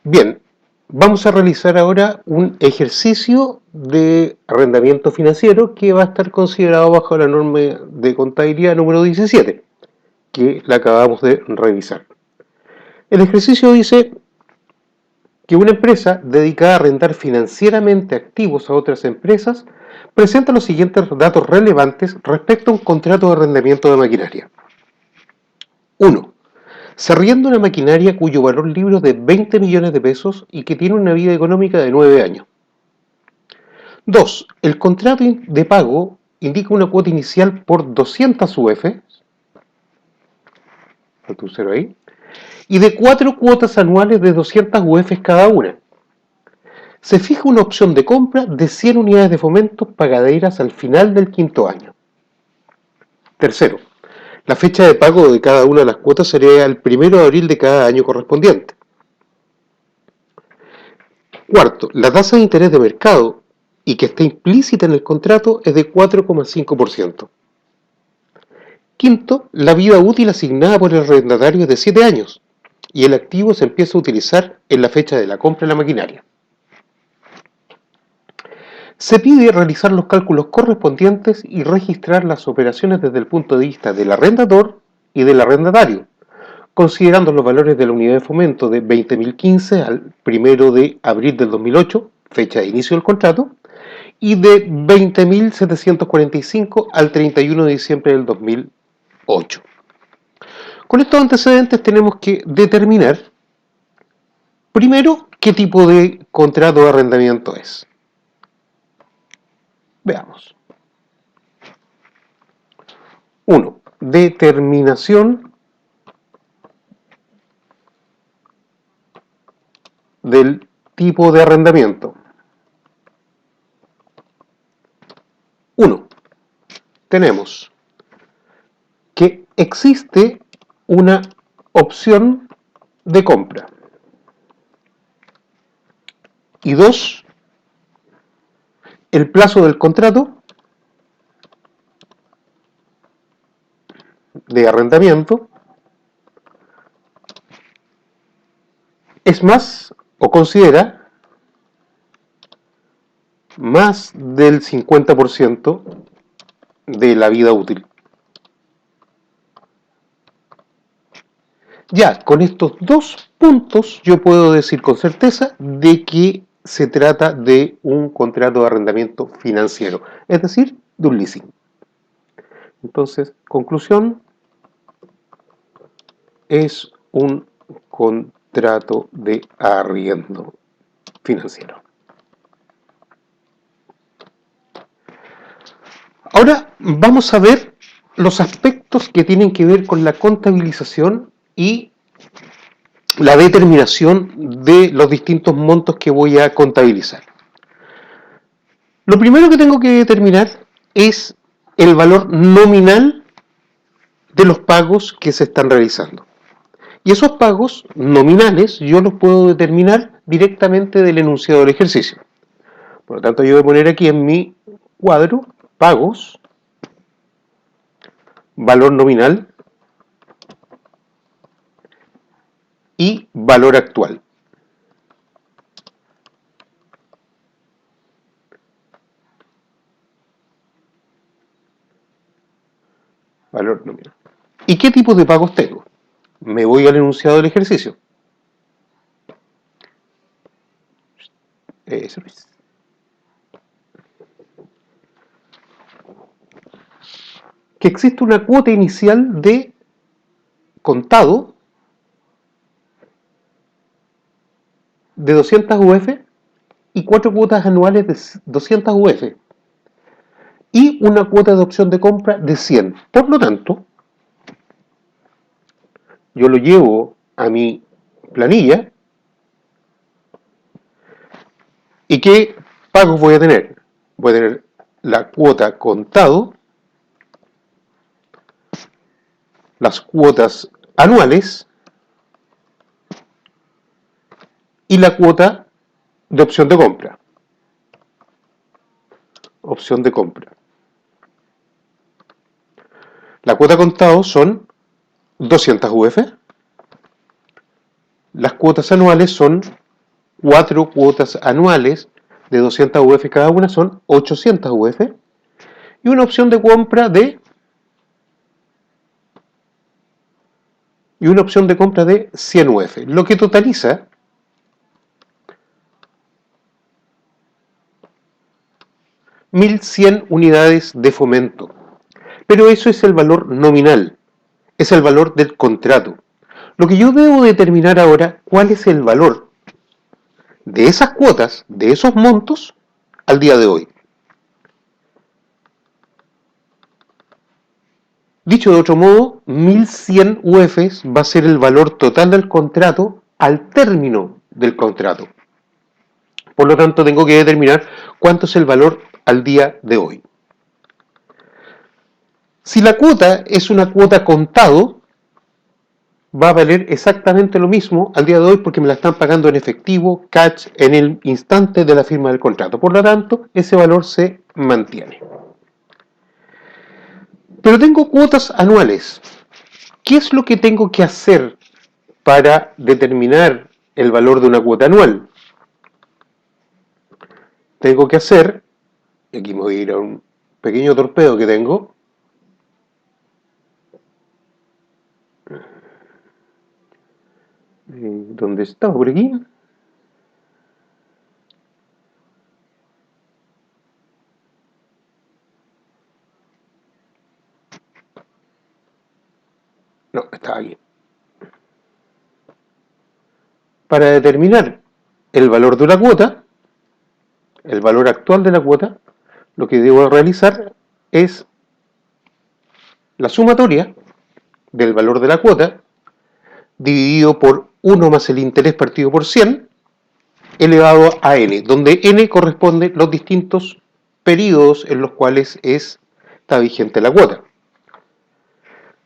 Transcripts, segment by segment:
Bien, vamos a realizar ahora un ejercicio de arrendamiento financiero que va a estar considerado bajo la norma de contabilidad número 17, que la acabamos de revisar. El ejercicio dice que una empresa dedicada a arrendar financieramente activos a otras empresas presenta los siguientes datos relevantes respecto a un contrato de arrendamiento de maquinaria. 1. Se arrienda una maquinaria cuyo valor libre es de 20 millones de pesos y que tiene una vida económica de 9 años. 2. El contrato de pago indica una cuota inicial por 200 UF, tu cero ahí, y de 4 cuotas anuales de 200 UF cada una. Se fija una opción de compra de 100 unidades de fomento pagaderas al final del quinto año. Tercero, la fecha de pago de cada una de las cuotas sería el 1 de abril de cada año correspondiente. Cuarto, la tasa de interés de mercado y que está implícita en el contrato es de 4,5%. Quinto, la vida útil asignada por el arrendatario es de 7 años y el activo se empieza a utilizar en la fecha de la compra de la maquinaria. Se pide realizar los cálculos correspondientes y registrar las operaciones desde el punto de vista del arrendador y del arrendatario, considerando los valores de la unidad de fomento de 20.015 al 1 de abril del 2008, fecha de inicio del contrato, y de 20.745 al 31 de diciembre del 2008. Con estos antecedentes tenemos que determinar, primero, qué tipo de contrato de arrendamiento es. Veamos. 1. Determinación del tipo de arrendamiento. 1. Tenemos que existe una opción de compra. Y 2. El plazo del contrato de arrendamiento es más o considera más del 50% de la vida útil. Ya, con estos dos puntos yo puedo decir con certeza de que se trata de un contrato de arrendamiento financiero, es decir, de un leasing. Entonces, conclusión, es un contrato de arriendo financiero. Ahora vamos a ver los aspectos que tienen que ver con la contabilización y la determinación de los distintos montos que voy a contabilizar. Lo primero que tengo que determinar es el valor nominal de los pagos que se están realizando. Y esos pagos nominales yo los puedo determinar directamente del enunciado del ejercicio. Por lo tanto, yo voy a poner aquí en mi cuadro pagos, valor nominal y valor actual. Valor nominal. ¿Y qué tipo de pagos tengo? Me voy al enunciado del ejercicio. Eso es. Que existe una cuota inicial de contado de 200 UF y 4 cuotas anuales de 200 UF y una cuota de opción de compra de 100. Por lo tanto, yo lo llevo a mi planilla y ¿qué pagos voy a tener? Voy a tener la cuota contado, las cuotas anuales y la cuota de opción de compra. Opción de compra. La cuota contado son 200 UF. Las cuotas anuales son 4 cuotas anuales de 200 UF cada una, son 800 UF, y una opción de compra de 100 UF, lo que totaliza 1100 unidades de fomento. Pero eso es el valor nominal, es el valor del contrato. Lo que yo debo determinar ahora, cuál es el valor de esas cuotas, de esos montos, al día de hoy. Dicho de otro modo, 1100 UFs va a ser el valor total del contrato al término del contrato. Por lo tanto, tengo que determinar cuánto es el valor al día de hoy. Si la cuota es una cuota contado, va a valer exactamente lo mismo al día de hoy porque me la están pagando en efectivo, cash, en el instante de la firma del contrato. Por lo tanto, ese valor se mantiene. Pero tengo cuotas anuales. ¿Qué es lo que tengo que hacer para determinar el valor de una cuota anual? Tengo que hacer, y aquí me voy a ir a un pequeño torpedo que tengo, ¿dónde estaba? Por aquí. No, estaba aquí. Para determinar el valor de una cuota, el valor actual de la cuota, lo que debo realizar es la sumatoria del valor de la cuota dividido por 1 más el interés partido por 100 elevado a n, donde n corresponde los distintos periodos en los cuales está vigente la cuota.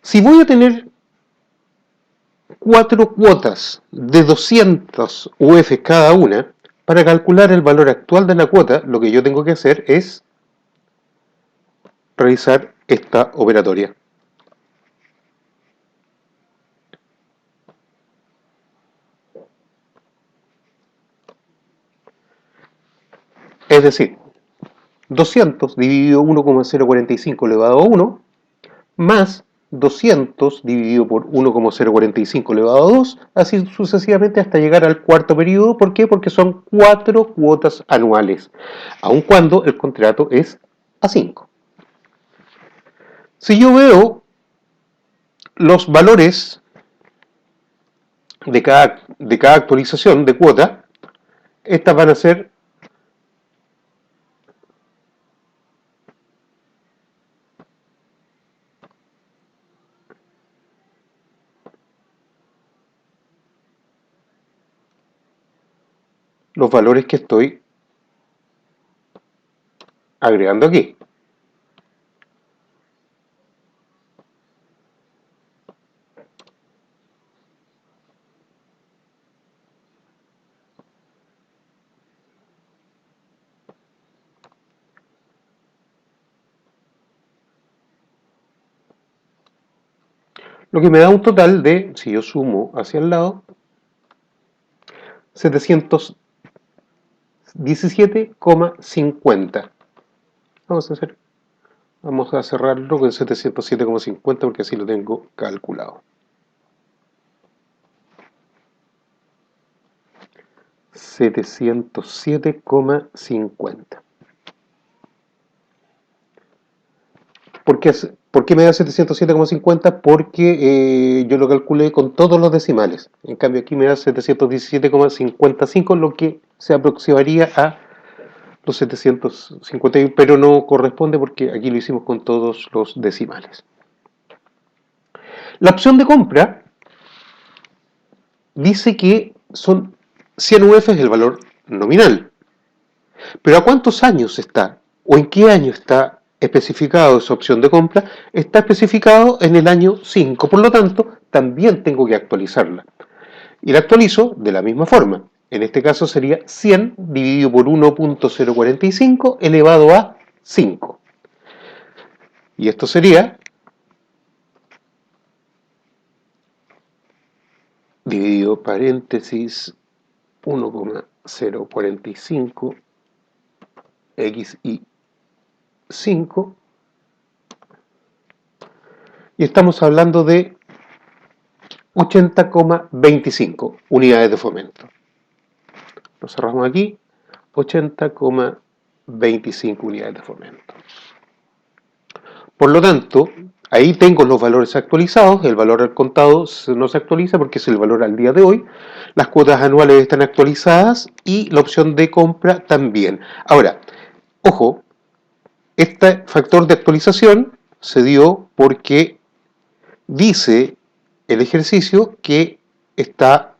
Si voy a tener 4 cuotas de 200 UF cada una, para calcular el valor actual de la cuota, lo que yo tengo que hacer es realizar esta operatoria. Es decir, 200 dividido 1,045 elevado a 1, más 200 dividido por 1,045 elevado a 2, así sucesivamente hasta llegar al cuarto periodo. ¿Por qué? Porque son 4 cuotas anuales, aun cuando el contrato es a 5. Si yo veo los valores de cada actualización de cuota, estas van a ser los valores que estoy agregando aquí. Lo que me da un total de, si yo sumo hacia el lado, 717,50. Vamos a cerrarlo con 707,50 porque así lo tengo calculado. 707,50. ¿Por qué me da 707,50? Porque yo lo calculé con todos los decimales. En cambio aquí me da 717,55, lo que se aproximaría a los 751, pero no corresponde porque aquí lo hicimos con todos los decimales. La opción de compra dice que son 100 UF es el valor nominal. Pero ¿a cuántos años está? ¿O en qué año está especificado esa opción de compra? Está especificado en el año 5, por lo tanto, también tengo que actualizarla. Y la actualizo de la misma forma. En este caso sería 100 dividido por 1.045 elevado a 5. Y esto sería dividido paréntesis 1, 0,45 xy 5 y estamos hablando de 80,25 unidades de fomento. Lo cerramos aquí, 80,25 unidades de fomento. Por lo tanto, ahí tengo los valores actualizados, el valor al contado no se actualiza porque es el valor al día de hoy, las cuotas anuales están actualizadas y la opción de compra también. Ahora, ojo, este factor de actualización se dio porque dice el ejercicio que está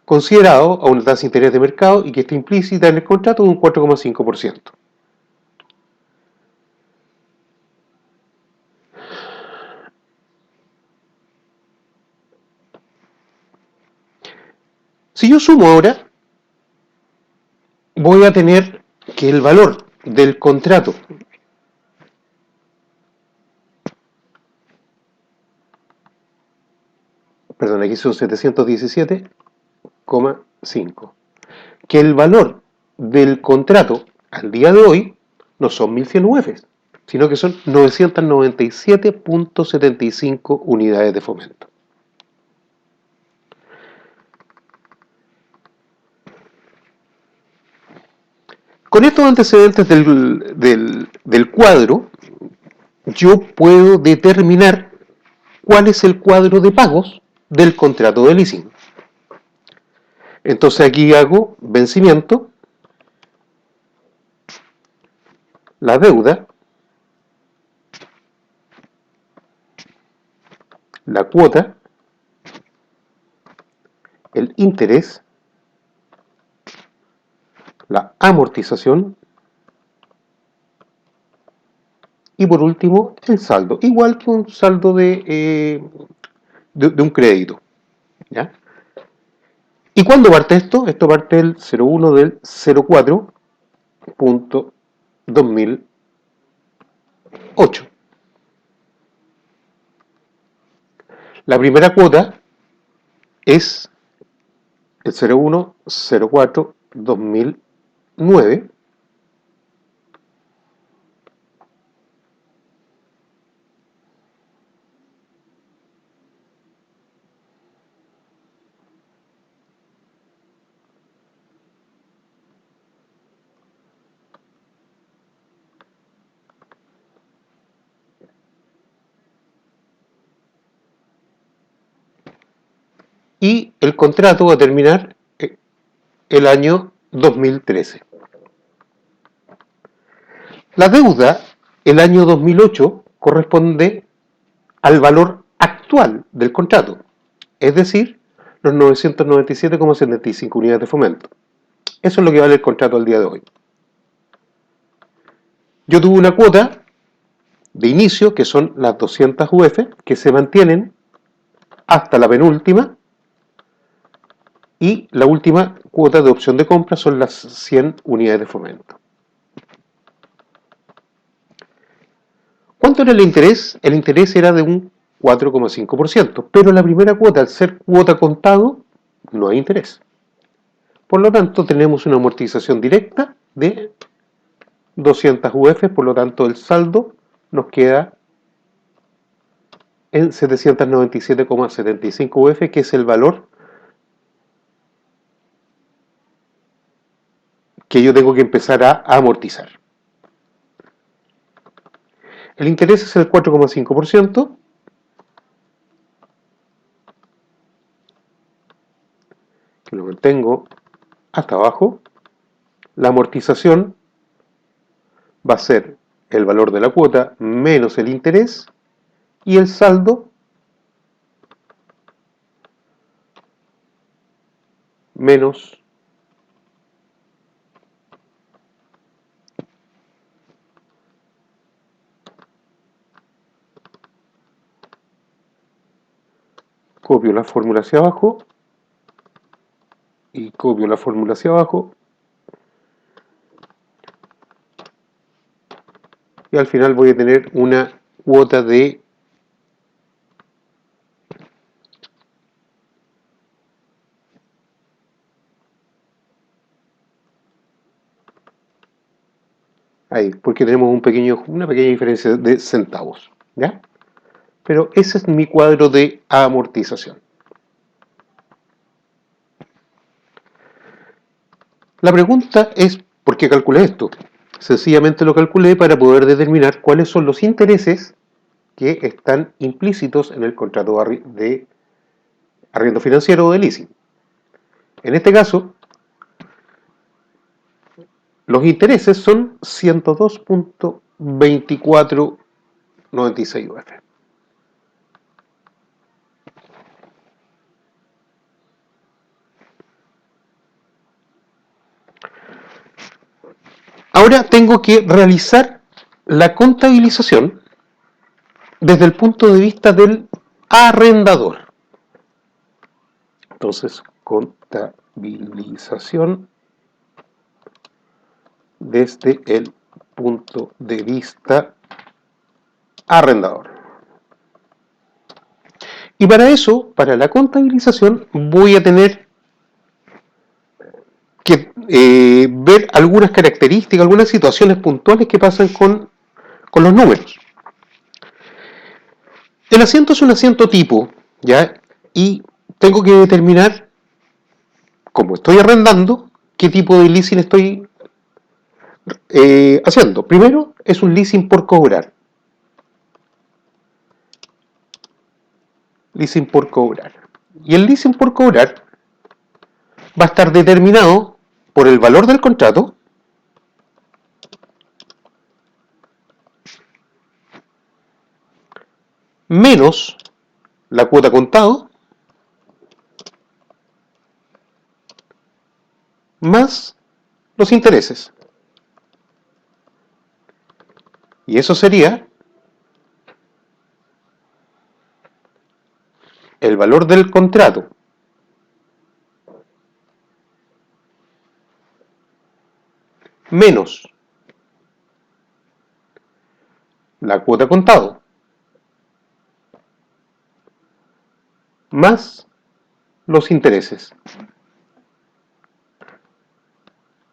considerado a una tasa de interés de mercado y que está implícita en el contrato de un 4,5%. Si yo sumo ahora, voy a tener que el valor del contrato perdón, aquí son 717,5, que el valor del contrato al día de hoy no son 1100 UFs, sino que son 997,75 unidades de fomento. Con estos antecedentes del cuadro, yo puedo determinar cuál es el cuadro de pagos del contrato de leasing. Entonces aquí hago vencimiento, la deuda, la cuota, el interés, la amortización y por último el saldo, igual que un saldo de un crédito. ¿Ya? ¿Y cuándo parte esto? Esto parte el 01 del 04.2008. La primera cuota es el 01/04/2009 y el contrato va a terminar el año 2013. La deuda, el año 2008, corresponde al valor actual del contrato, es decir, los 997,75 unidades de fomento. Eso es lo que vale el contrato al día de hoy. Yo tuve una cuota de inicio, que son las 200 UF, que se mantienen hasta la penúltima, y la última cuota de opción de compra son las 100 unidades de fomento. ¿Cuánto era el interés? El interés era de un 4,5%, pero la primera cuota, al ser cuota contado, no hay interés. Por lo tanto, tenemos una amortización directa de 200 UF, por lo tanto el saldo nos queda en 797,75 UF, que es el valor que yo tengo que empezar a amortizar. El interés es el 4,5%, que lo mantengo hasta abajo. La amortización va a ser el valor de la cuota menos el interés y el saldo menos copio la fórmula hacia abajo y copio la fórmula hacia abajo y al final voy a tener una cuota de ahí, porque tenemos una pequeña diferencia de centavos, ¿ya? Pero ese es mi cuadro de amortización. La pregunta es, ¿por qué calculé esto? Sencillamente lo calculé para poder determinar cuáles son los intereses que están implícitos en el contrato de arriendo financiero o de leasing. En este caso, los intereses son 102.2496 UF. Ahora tengo que realizar la contabilización desde el punto de vista del arrendador. Entonces, contabilización desde el punto de vista arrendador. Y para eso, para la contabilización, voy a tener que ver algunas características, algunas situaciones puntuales que pasan con los números. El asiento es un asiento tipo, ¿ya? Y tengo que determinar, como estoy arrendando, qué tipo de leasing estoy haciendo. Primero, es un leasing por cobrar. Leasing por cobrar. Y el leasing por cobrar va a estar determinado por el valor del contrato menos la cuota contado más los intereses. Y eso sería el valor del contrato menos la cuota contado más los intereses.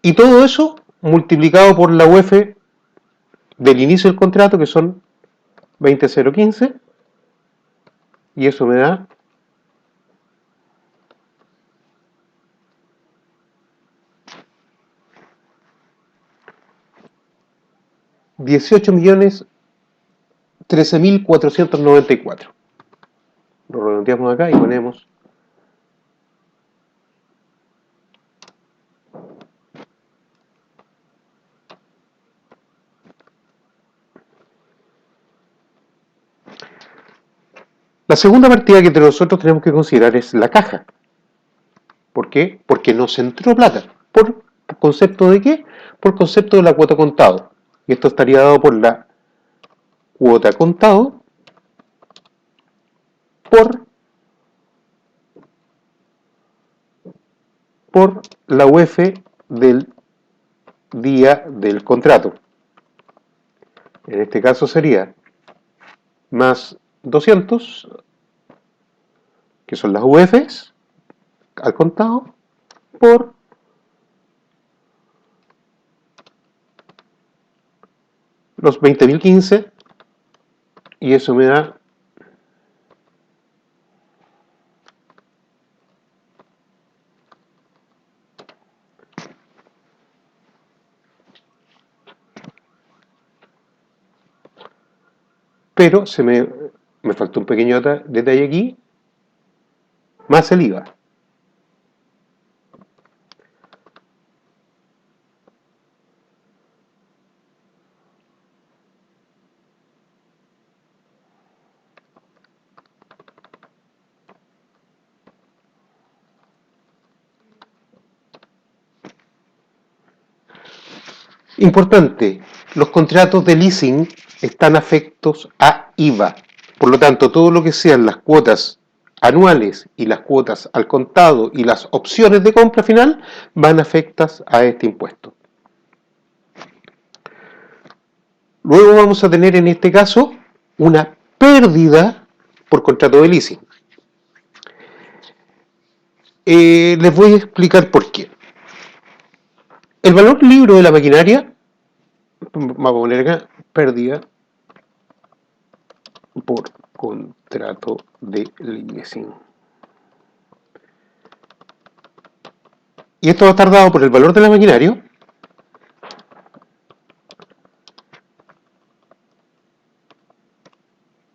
Y todo eso multiplicado por la UF del inicio del contrato, que son 20.015, y eso me da 18.013.494. Lo redondeamos acá y ponemos la segunda partida que nosotros tenemos que considerar es la caja. ¿Por qué? Porque nos entró plata. ¿Por concepto de qué? Por concepto de la cuota contado. Y esto estaría dado por la cuota contado por la UF del día del contrato. En este caso sería más 200, que son las UFs al contado, por los 20.015, y eso me da pero me faltó un pequeño detalle aquí, más el IVA. Importante, los contratos de leasing están afectos a IVA. Por lo tanto, todo lo que sean las cuotas anuales y las cuotas al contado y las opciones de compra final van afectas a este impuesto. Luego vamos a tener en este caso una pérdida por contrato de leasing. Les voy a explicar por qué. El valor libro de la maquinaria vamos a poner acá, pérdida por contrato de leasing. Y esto va a estar dado por el valor de la maquinaria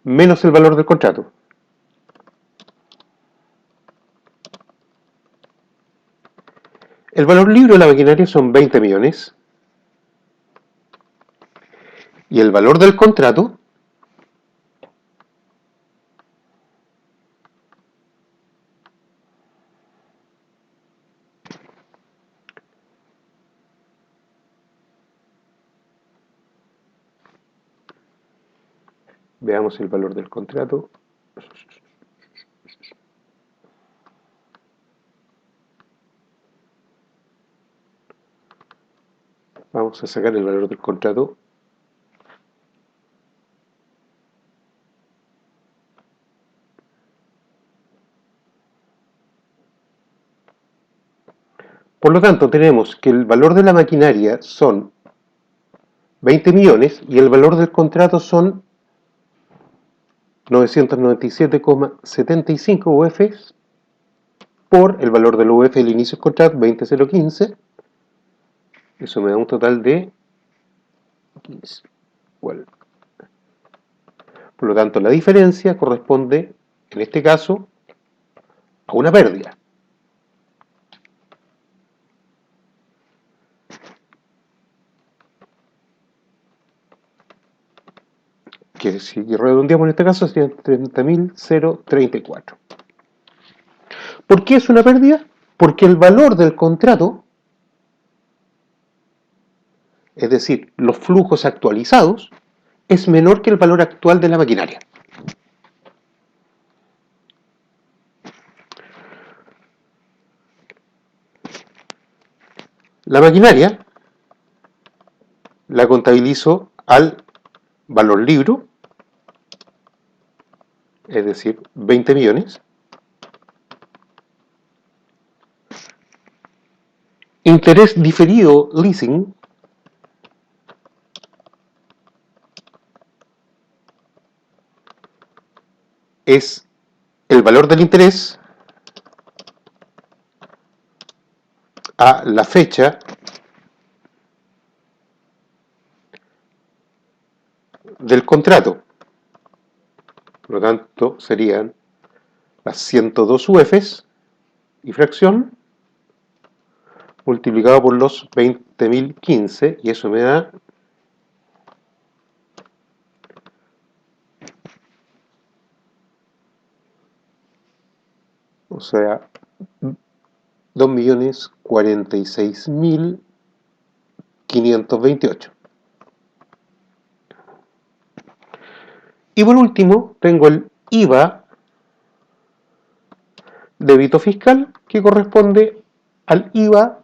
menos el valor del contrato. El valor libre de la maquinaria son 20 millones. Y el valor del contrato veamos el valor del contrato. Vamos a sacar el valor del contrato. Por lo tanto, tenemos que el valor de la maquinaria son 20 millones y el valor del contrato son 997,75 UF por el valor del UF del inicio del contrato, 20,015. Eso me da un total de 15. Bueno, por lo tanto, la diferencia corresponde, en este caso, a una pérdida. Que si redondeamos en este caso serían 30.034. ¿Por qué es una pérdida? Porque el valor del contrato, es decir, los flujos actualizados, es menor que el valor actual de la maquinaria. La maquinaria la contabilizo al valor libro, es decir, 20 millones. Interés diferido leasing es el valor del interés a la fecha del contrato. Por lo tanto, serían las 102 UFs y fracción multiplicado por los 20.015 y eso me da o sea 2.046.528. Y por último tengo el IVA débito fiscal que corresponde al IVA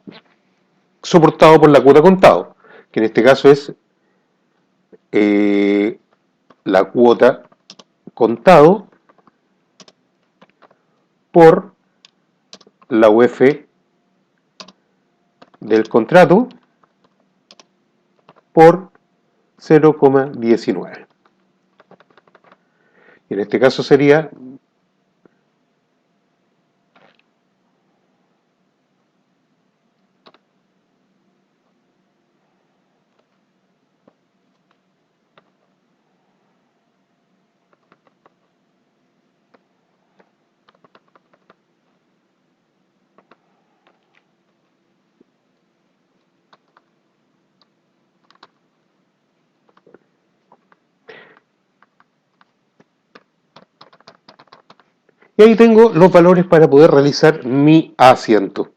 soportado por la cuota contado, que en este caso es la cuota contado por la UF del contrato por 0,19. Y en este caso sería y ahí tengo los valores para poder realizar mi asiento.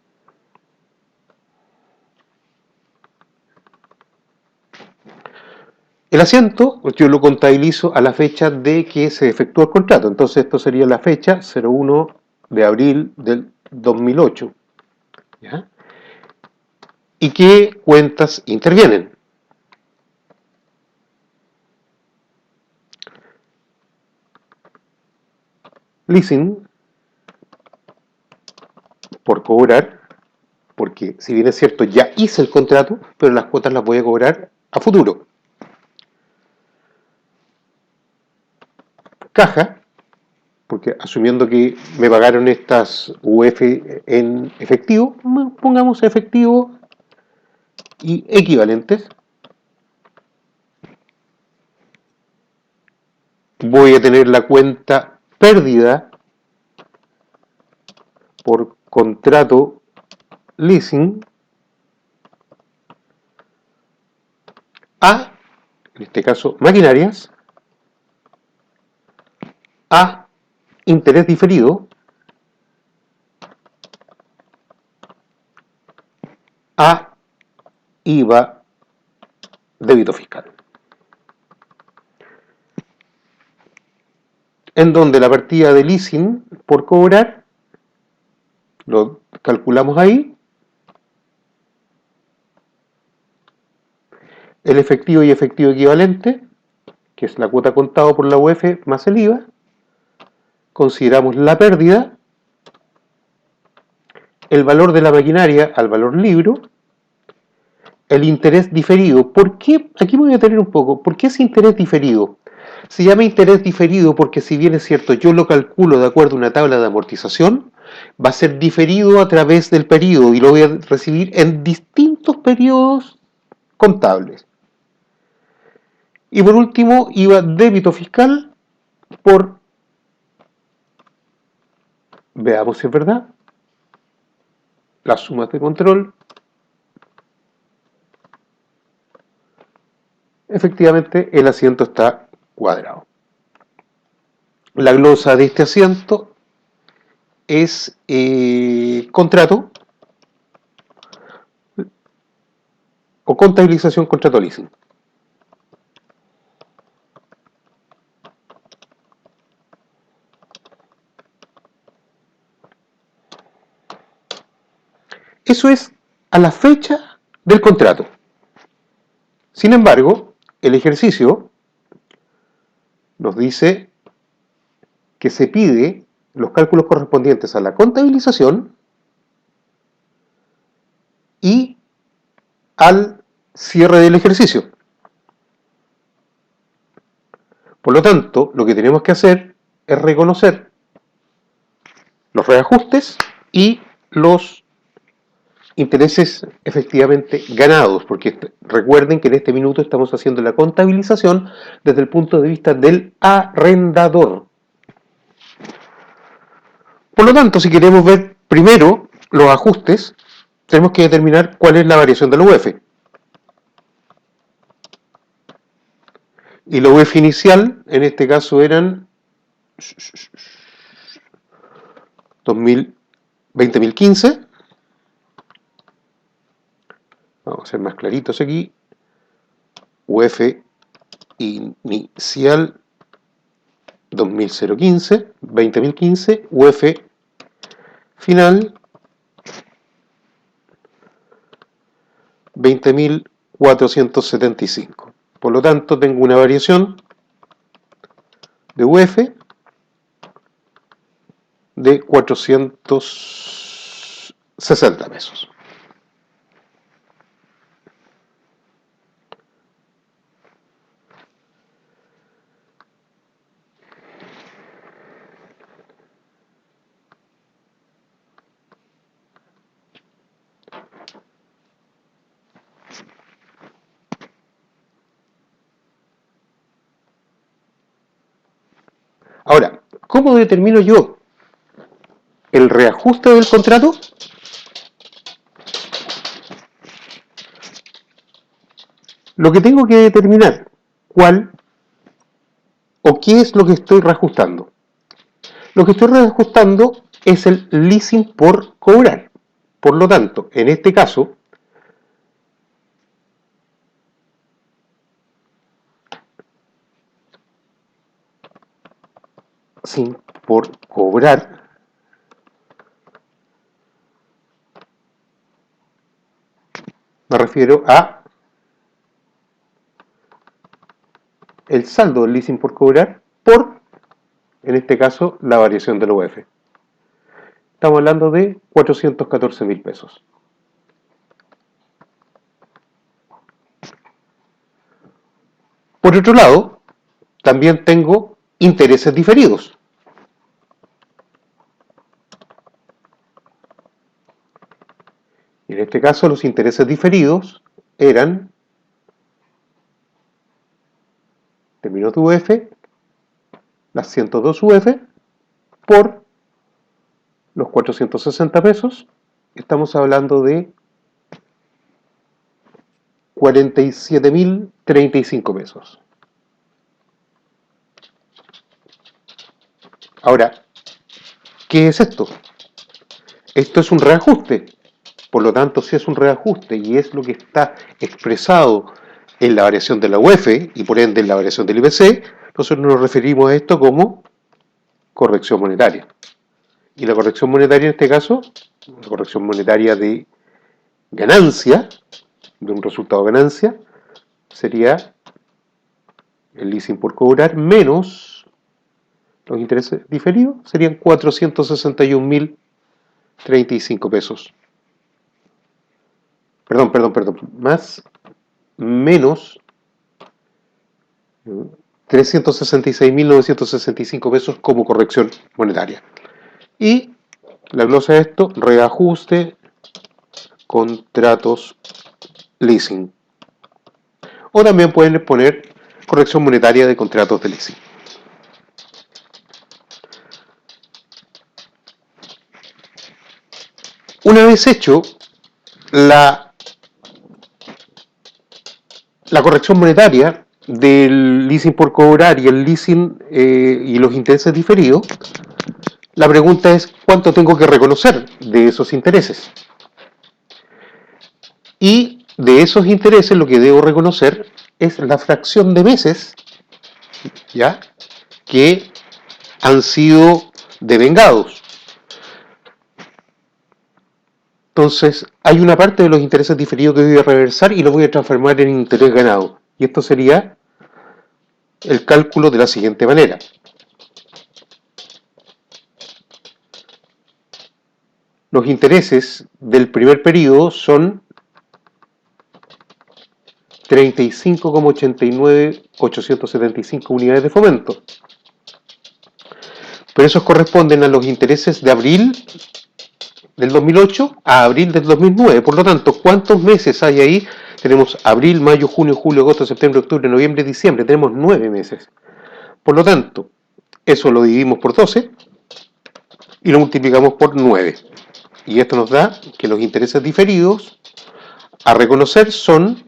El asiento yo lo contabilizo a la fecha de que se efectúa el contrato. Entonces esto sería la fecha 01 de abril del 2008. ¿Ya? ¿Y qué cuentas intervienen? Leasing por cobrar, porque si bien es cierto ya hice el contrato, pero las cuotas las voy a cobrar a futuro. Caja, porque asumiendo que me pagaron estas UF en efectivo, pongamos efectivo y equivalentes. Voy a tener la cuenta pérdida por contrato leasing a, en este caso, maquinarias, a interés diferido, a IVA débito fiscal. En donde la partida de leasing por cobrar lo calculamos ahí, el efectivo y efectivo equivalente, que es la cuota contado por la UF más el IVA, consideramos la pérdida, el valor de la maquinaria al valor libro, el interés diferido. ¿Por qué? Aquí me voy a detener un poco. ¿Por qué es interés diferido? Se llama interés diferido porque, si bien es cierto, yo lo calculo de acuerdo a una tabla de amortización, va a ser diferido a través del periodo y lo voy a recibir en distintos periodos contables. Y por último, IVA débito fiscal por, veamos si es verdad, las sumas de control. Efectivamente, el asiento está cuadrado. La glosa de este asiento es contrato o contabilización contrato leasing. Eso es a la fecha del contrato. Sin embargo, el ejercicio nos dice que se pide los cálculos correspondientes a la contabilización y al cierre del ejercicio. Por lo tanto, lo que tenemos que hacer es reconocer los reajustes y los intereses efectivamente ganados, porque recuerden que en este minuto estamos haciendo la contabilización desde el punto de vista del arrendador. Por lo tanto, si queremos ver primero los ajustes, tenemos que determinar cuál es la variación de la UF. Y la UF inicial, en este caso, eran 2015. Vamos a ser más claritos aquí. UF inicial 2015, UF final 20.475. Por lo tanto, tengo una variación de UF de 460 pesos. Ahora, ¿cómo determino yo el reajuste del contrato? Lo que tengo que determinar, cuál o qué es lo que estoy reajustando. Lo que estoy reajustando es el leasing por cobrar. Por lo tanto, en este caso, sin por cobrar, me refiero a el saldo del leasing por cobrar por, en este caso, la variación del UF. Estamos hablando de 414.000 pesos. Por otro lado, también tengo intereses diferidos. En este caso, los intereses diferidos eran términos de UF, las 102 UF, por los 460 pesos. Estamos hablando de 47.035 pesos. Ahora, ¿qué es esto? Esto es un reajuste. Por lo tanto, si es un reajuste y es lo que está expresado en la variación de la UF y por ende en la variación del IPC, nosotros nos referimos a esto como corrección monetaria. Y la corrección monetaria en este caso, la corrección monetaria de ganancia, de un resultado de ganancia, sería el leasing por cobrar menos los intereses diferidos, serían 461.035 pesos. Perdón, más menos 366.965 pesos como corrección monetaria. Y la glosa de esto, reajuste contratos leasing. O también pueden poner corrección monetaria de contratos de leasing. Una vez hecho la corrección monetaria del leasing por cobrar y el leasing y los intereses diferidos, la pregunta es cuánto tengo que reconocer de esos intereses. Y de esos intereses lo que debo reconocer es la fracción de meses, ¿ya?, que han sido devengados. Entonces, hay una parte de los intereses diferidos que voy a reversar y los voy a transformar en interés ganado. Y esto sería el cálculo de la siguiente manera. Los intereses del primer periodo son 35,89.875 unidades de fomento. Pero esos corresponden a los intereses de abril del 2008 a abril del 2009. Por lo tanto, ¿cuántos meses hay ahí? Tenemos abril, mayo, junio, julio, agosto, septiembre, octubre, noviembre, diciembre. Tenemos 9 meses. Por lo tanto, eso lo dividimos por 12 y lo multiplicamos por 9. Y esto nos da que los intereses diferidos a reconocer son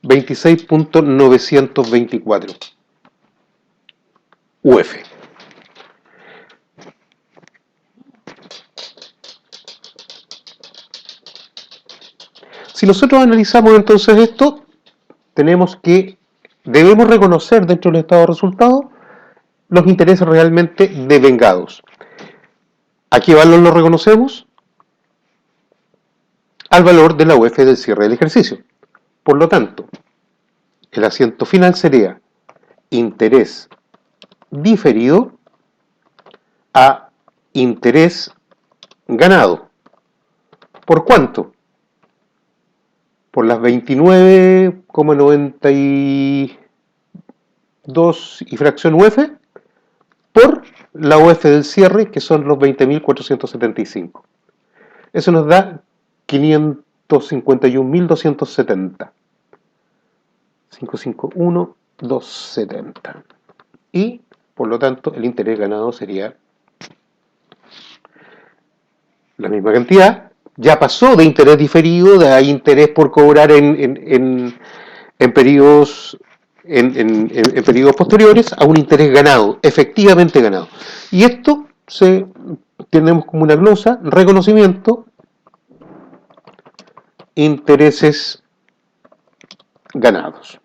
26.924 UF. Si nosotros analizamos entonces esto, tenemos que debemos reconocer dentro del estado de resultados los intereses realmente devengados. ¿A qué valor lo reconocemos? Al valor de la UF del cierre del ejercicio. Por lo tanto, el asiento final sería interés diferido a interés ganado. ¿Por cuánto? Por las 29,92 y fracción UF por la UF del cierre, que son los 20.475. Eso nos da 551.270. 551.270. Y, por lo tanto, el interés ganado sería la misma cantidad. Ya pasó de interés diferido, de interés por cobrar en periodos en periodos posteriores a un interés ganado, efectivamente ganado. Y esto tenemos como una glosa, reconocimiento, intereses ganados.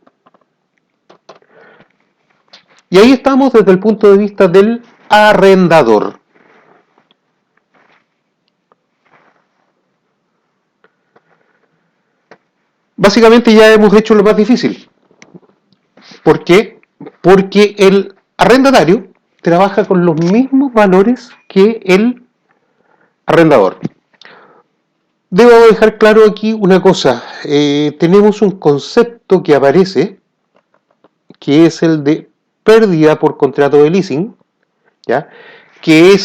Y ahí estamos desde el punto de vista del arrendador. Básicamente ya hemos hecho lo más difícil. ¿Por qué? Porque el arrendatario trabaja con los mismos valores que el arrendador. Debo dejar claro aquí una cosa. Tenemos un concepto que aparece, que es el de pérdida por contrato de leasing, ¿ya? Que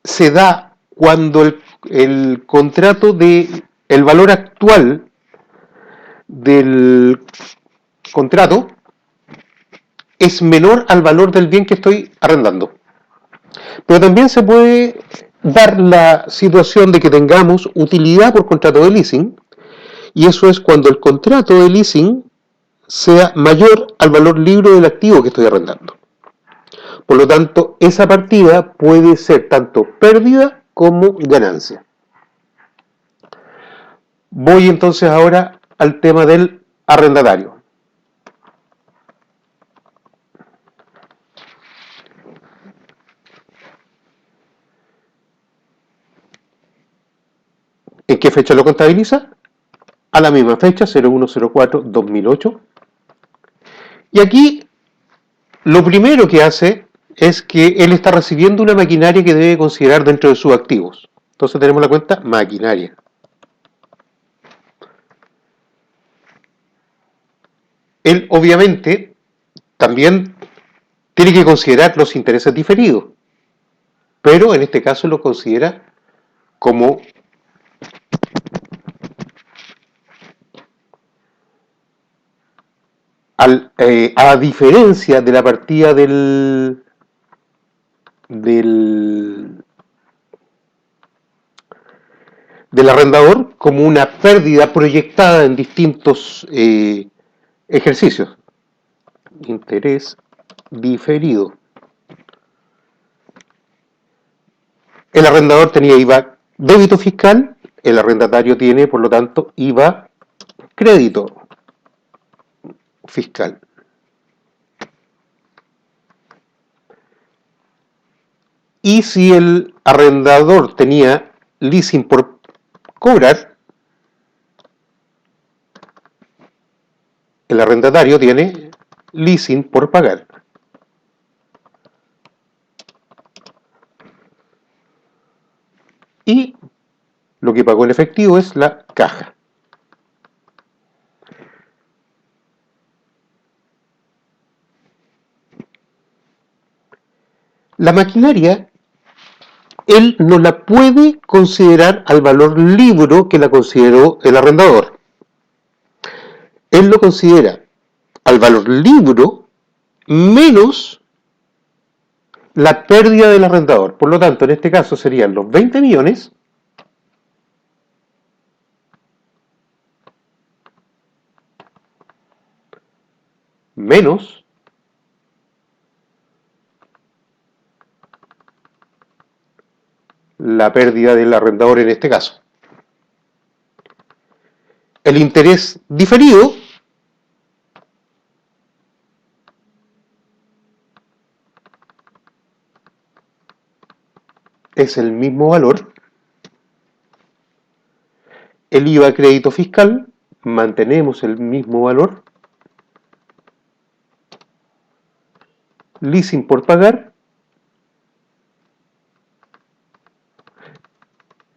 se da cuando el contrato el valor actual del contrato es menor al valor del bien que estoy arrendando. Pero también se puede dar la situación de que tengamos utilidad por contrato de leasing, y eso es cuando el contrato de leasing sea mayor al valor libre del activo que estoy arrendando. Por lo tanto, esa partida puede ser tanto pérdida como ganancia. Voy entonces ahora al tema del arrendatario. ¿En qué fecha lo contabiliza? A la misma fecha, 0104-2008. Y aquí lo primero que hace es que él está recibiendo una maquinaria que debe considerar dentro de sus activos. Entonces tenemos la cuenta maquinaria. Él obviamente también tiene que considerar los intereses diferidos, pero en este caso lo considera como a diferencia de la partida del, del arrendador, como una pérdida proyectada en distintos ejercicios. Interés diferido. El arrendador tenía IVA débito fiscal, el arrendatario tiene, por lo tanto, IVA crédito fiscal. Y si el arrendador tenía leasing por cobrar, el arrendatario tiene leasing por pagar. Y lo que pagó en efectivo es la caja. La maquinaria, él no la puede considerar al valor libro que la consideró el arrendador. Él lo considera al valor libro menos la pérdida del arrendador. Por lo tanto, en este caso serían los 20 millones menos la pérdida del arrendador en este caso. El interés diferido es el mismo valor. El IVA crédito fiscal, mantenemos el mismo valor. Leasing por pagar,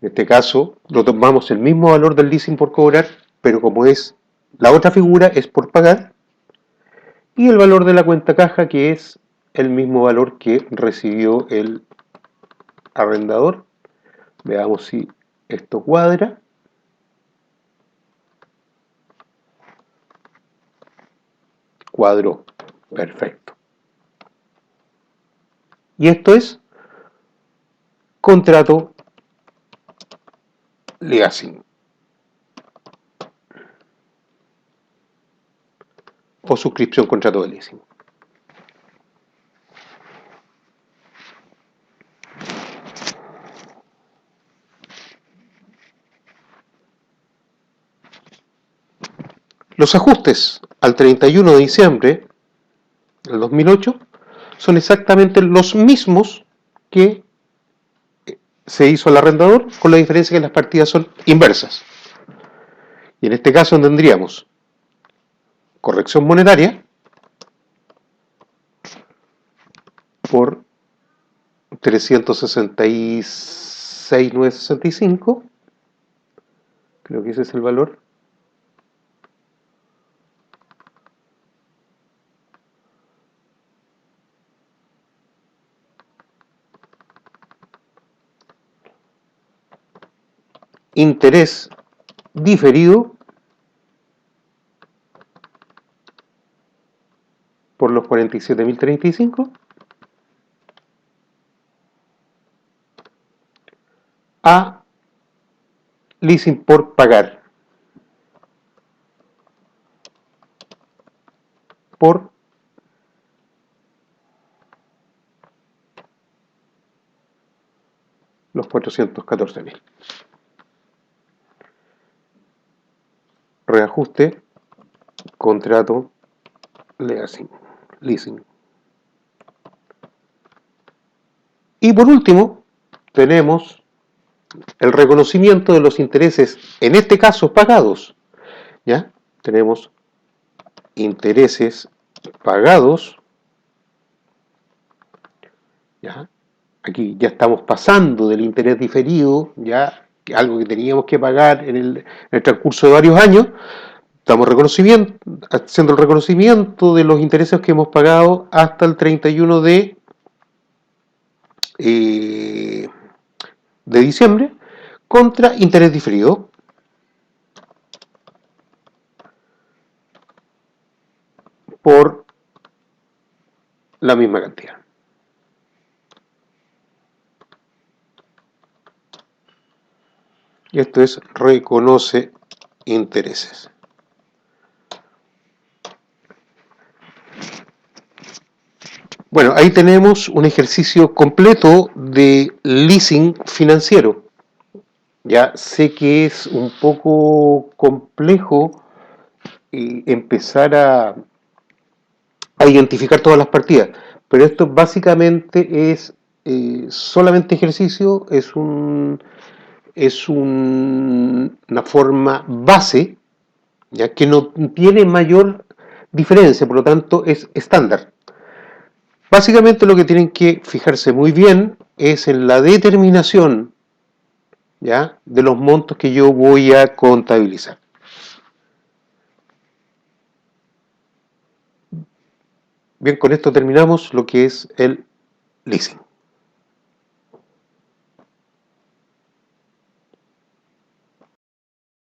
en este caso lo tomamos el mismo valor del leasing por cobrar, pero como es la otra figura es por pagar, y el valor de la cuenta caja, que es el mismo valor que recibió el arrendador. Veamos si esto cuadra. Cuadró. Perfecto. Y esto es contrato leasing o suscripción contrato de leasing. Los ajustes al 31 de diciembre del 2008 son exactamente los mismos que se hizo al arrendador, con la diferencia que las partidas son inversas. Y en este caso tendríamos corrección monetaria por 366.965 Creo que ese es el valor. Interés diferido por los 47.035 a leasing por pagar por los 414.000. Reajuste, contrato, leasing. Y por último, tenemos el reconocimiento de los intereses, en este caso pagados. ¿Ya? Tenemos intereses pagados. ¿Ya? Aquí ya estamos pasando del interés diferido, ya algo que teníamos que pagar en el transcurso de varios años. Estamos haciendo el reconocimiento de los intereses que hemos pagado hasta el 31 de diciembre contra interés diferido por la misma cantidad. Y esto es reconoce intereses. Bueno, ahí tenemos un ejercicio completo de leasing financiero. Ya sé que es un poco complejo empezar a identificar todas las partidas, pero esto básicamente es solamente ejercicio, una forma base, ya que no tiene mayor diferencia, por lo tanto es estándar. Básicamente lo que tienen que fijarse muy bien es en la determinación, ¿ya?, de los montos que yo voy a contabilizar. Bien, con esto terminamos lo que es el leasing.